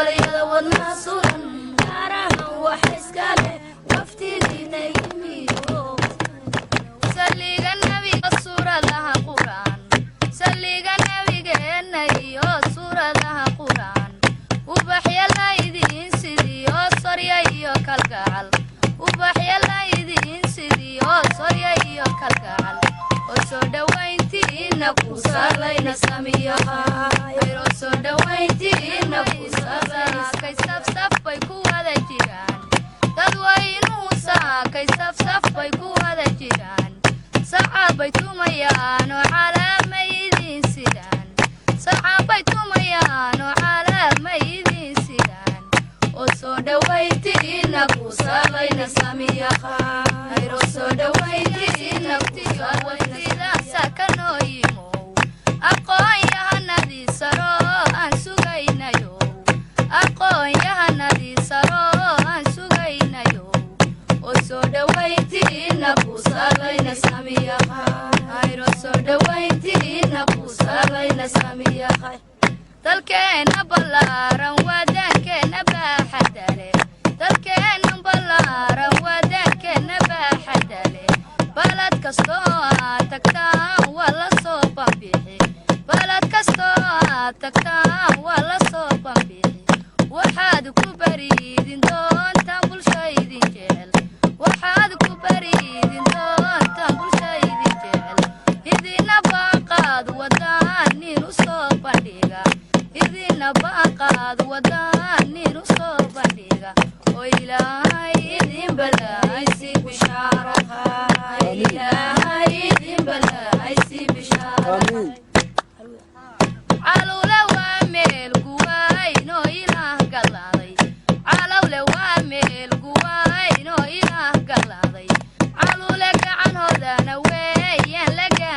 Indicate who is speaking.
Speaker 1: hambalyada wadnaha suran gaarahan wax iskale waftigiina yimiyo saliga nabiga suuradaha quraan saliga nabigeena iyo suuradaha quraan ubaxyala idiin sidiyo sorya iyo kalgacal ubaxyala idiin sidiyo sorya iyo kalgacal oo soo dhawayntiina ku salayna samiyaha ayro soo dhawayntiina ku salayna kay saf bay ku wada jiraan dad waynu saakay saf bay ku wada jiraan saxaabay tumayaan oo calaamaydin sidaan saxaabay tumayaan oo calaamaydin sidaan oo soo dhawayntiina ku salayna samiyaha ayro soo dhawayntiina ku salayna sakanooyimo aqoon yahanadii saro aan sugaynayo aqoon yahanadii saro aan sugaynayo oo soo dhawayntiina ku salayna samiyaha ayro soo dhawayntiina ku salayna samiyaha dalkeena ballaaran wadankeena baaxadale dalkeena ballaaran wadankeena baaxadale balad kastoo aad tagtaan waa la soo bambixi balad kastoo aad tagtaan waa la soo bambixi waxaad ku bariidin doontaan bulshaydin jecel waxaad ku bariidin doontaan bulshaydin jecel idina baaqaad wadaan nin u soo bandhiga idina baaqaad wadaan nin u soo bandhiga oo ilaahay idin balaaysi bishaaraha ilaahay idin balaaysi bishaaraha calowle waa meel guwayn oo ilaah galaaday calowle waa meel guwayn oo ilaah galaaday calowle gacan hodana weeyaan laga